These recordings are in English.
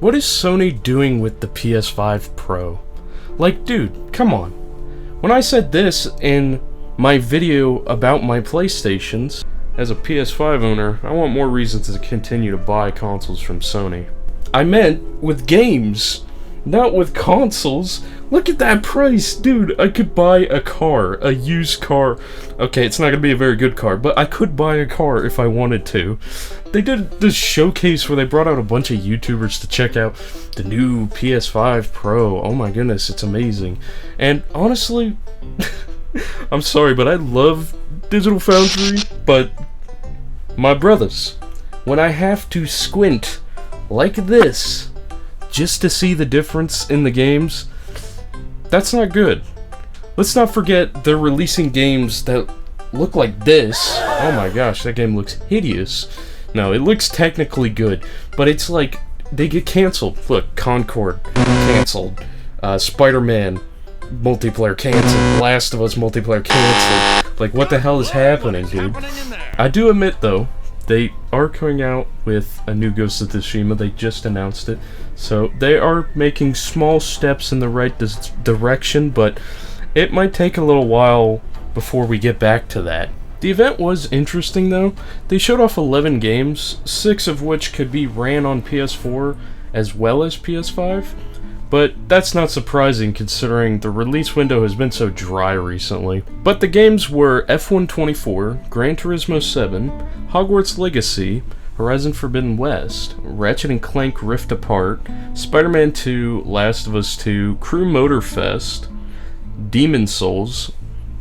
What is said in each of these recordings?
What is Sony doing with the PS5 Pro? Like, dude, come on. When I said this in my video about my PlayStations, as a PS5 owner, I want more reasons to continue to buy consoles from Sony. I meant with games, not with consoles. Look at that price, dude. I could buy a car, a used car. Okay, it's not gonna be a very good car, but I could buy a car if I wanted to. They did this showcase where they brought out a bunch of YouTubers to check out the new PS5 Pro. Oh my goodness, it's amazing. And honestly, I'm sorry, but I love Digital Foundry, but my brothers, when I have to squint like this just to see the difference in the games, that's not good. Let's not forget they're releasing games that look like this. Oh my gosh, that game looks hideous. No, it looks technically good, but it's like they get canceled. Look, Concord canceled, Spider-Man multiplayer canceled, Last of Us multiplayer canceled. Like, what the hell is happening, dude? I do admit, though, they are coming out with a new Ghost of Tsushima. They just announced it. So they are making small steps in the right direction, but it might take a little while before we get back to that. The event was interesting, though. They showed off 11 games, 6 of which could be ran on PS4 as well as PS5. But that's not surprising considering the release window has been so dry recently. But the games were F124, Gran Turismo 7, Hogwarts Legacy, Horizon Forbidden West, Ratchet & Clank Rift Apart, Spider-Man 2, Last of Us 2, Crew Motorfest, Demon's Souls,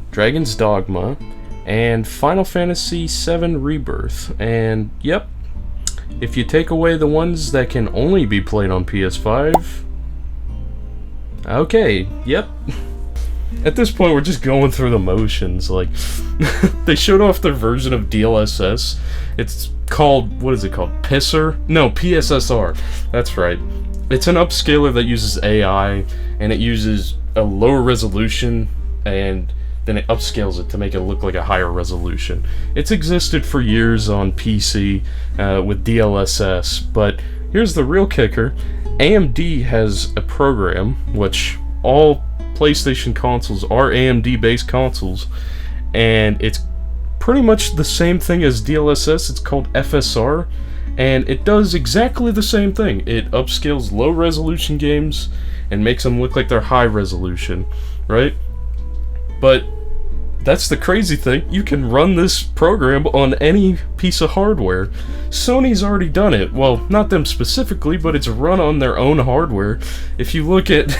Dragon's Dogma, and Final Fantasy VII Rebirth. And yep, if you take away the ones that can only be played on PS5, okay, yep. At this point, we're just going through the motions. Like, they showed off their version of DLSS. It's called, what is it called? Pisser? No, PSSR. That's right. It's an upscaler that uses AI, and it uses a lower resolution, and then it upscales it to make it look like a higher resolution. It's existed for years on PC with DLSS, but here's the real kicker. AMD has a program, which all PlayStation consoles are AMD-based consoles, and it's pretty much the same thing as DLSS. It's called FSR, and it does exactly the same thing. It upscales low-resolution games and makes them look like they're high-resolution, right? But that's the crazy thing. You can run this program on any piece of hardware. Sony's already done it. Well, not them specifically, but it's run on their own hardware. If you look at,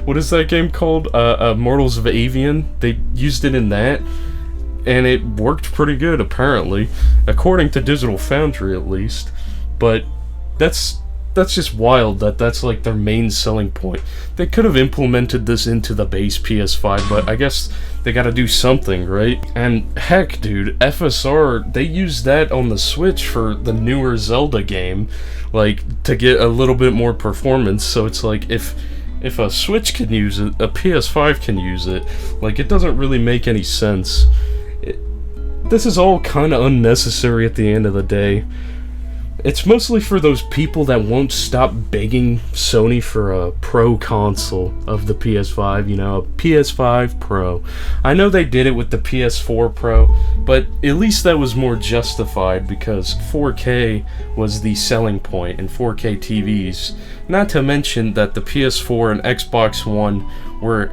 what is that game called? Mortals of Avian. They used it in that, and it worked pretty good, apparently. According to Digital Foundry, at least. But that's just wild that that's like their main selling point. They could have implemented this into the base PS5, but I guess they gotta do something, right? And heck, dude, FSR, they used that on the Switch for the newer Zelda game, like, to get a little bit more performance. So it's like, if a Switch can use it, a PS5 can use it. Like, it doesn't really make any sense. This is all kind of unnecessary at the end of the day. It's mostly for those people that won't stop begging Sony for a Pro console of the PS5, you know, a PS5 Pro. I know they did it with the PS4 Pro, but at least that was more justified because 4K was the selling point in 4K TVs. Not to mention that the PS4 and Xbox One were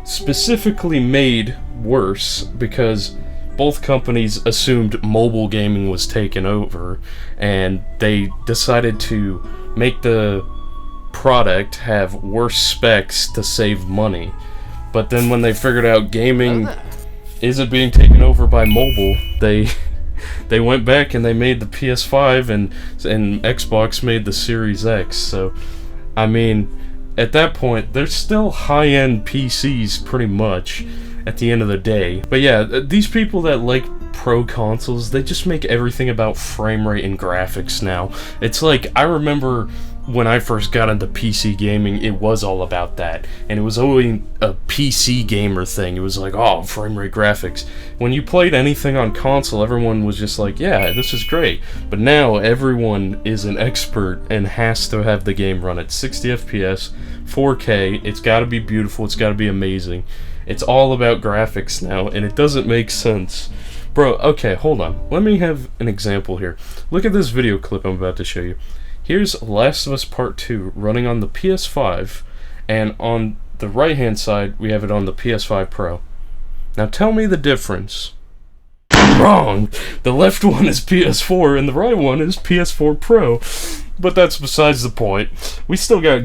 specifically made worse because both companies assumed mobile gaming was taken over, and they decided to make the product have worse specs to save money. But then when they figured out gaming isn't being taken over by mobile, they went back and they made the PS5, and Xbox made the Series X. So, I mean, at that point, they're still high-end PCs pretty much at the end of the day. But yeah, these people that like pro consoles, they just make everything about frame rate and graphics now. It's like, I remember when I first got into PC gaming, it was all about that, and it was always a PC gamer thing. It was like, oh, frame rate graphics. When you played anything on console, everyone was just like, yeah, this is great. But now everyone is an expert and has to have the game run at 60 FPS, 4K. It's got to be beautiful. It's got to be amazing. It's all about graphics now, and it doesn't make sense. Bro, okay, hold on. Let me have an example here. Look at this video clip I'm about to show you. Here's Last of Us Part 2 running on the PS5, and on the right-hand side, we have it on the PS5 Pro. Now tell me the difference. Wrong! The left one is PS4, and the right one is PS4 Pro. But that's besides the point. We still got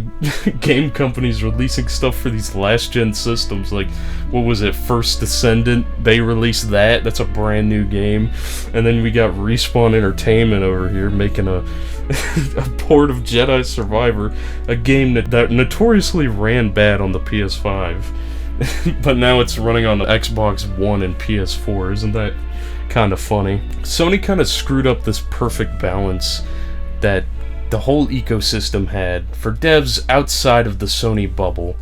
game companies releasing stuff for these last-gen systems, like, what was it, First Descendant? They released that. That's a brand new game. And then we got Respawn Entertainment over here making a port of Jedi Survivor, a game that notoriously ran bad on the PS5. But now it's running on the Xbox One and PS4. Isn't that kind of funny? Sony kind of screwed up this perfect balance that the whole ecosystem had for devs outside of the Sony bubble.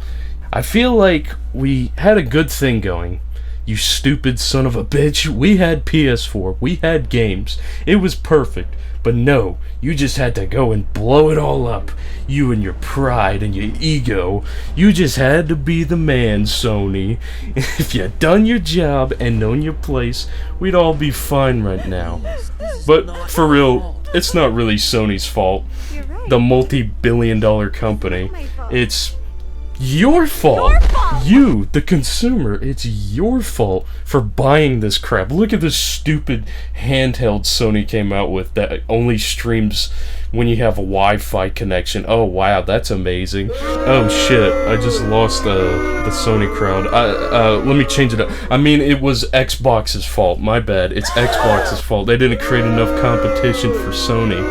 I feel like we had a good thing going. You stupid son of a bitch. We had PS4. We had games. It was perfect. But no, you just had to go and blow it all up. You and your pride and your ego. You just had to be the man, Sony. If you'd done your job and known your place, we'd all be fine right now. But for real, it's not really Sony's fault. The multi-billion-dollar company. It's your fault. You, the consumer, it's your fault for buying this crap. Look at this stupid handheld Sony came out with that only streams when you have a Wi-Fi connection. Oh wow, that's amazing. Oh shit, I just lost the Sony crowd. Let me change it up. I mean, it was Xbox's fault. My bad. It's Xbox's fault. They didn't create enough competition for Sony.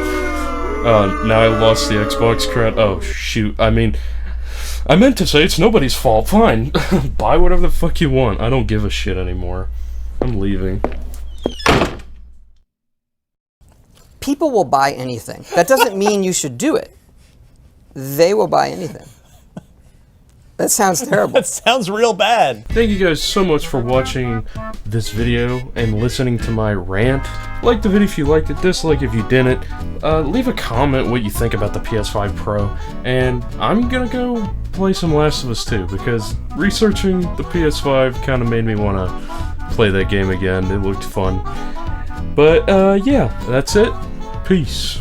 Now I lost the Xbox crowd. Oh shoot. I mean, I meant to say it's nobody's fault. Fine. Buy whatever the fuck you want. I don't give a shit anymore. I'm leaving. People will buy anything. That doesn't mean you should do it. They will buy anything. That sounds terrible. That sounds real bad. Thank you guys so much for watching this video and listening to my rant. Like the video if you liked it, dislike if you didn't. Leave a comment what you think about the PS5 Pro. And I'm gonna go play some Last of Us 2 because researching the PS5 kind of made me want to play that game again. It looked fun. But yeah, that's it. Peace.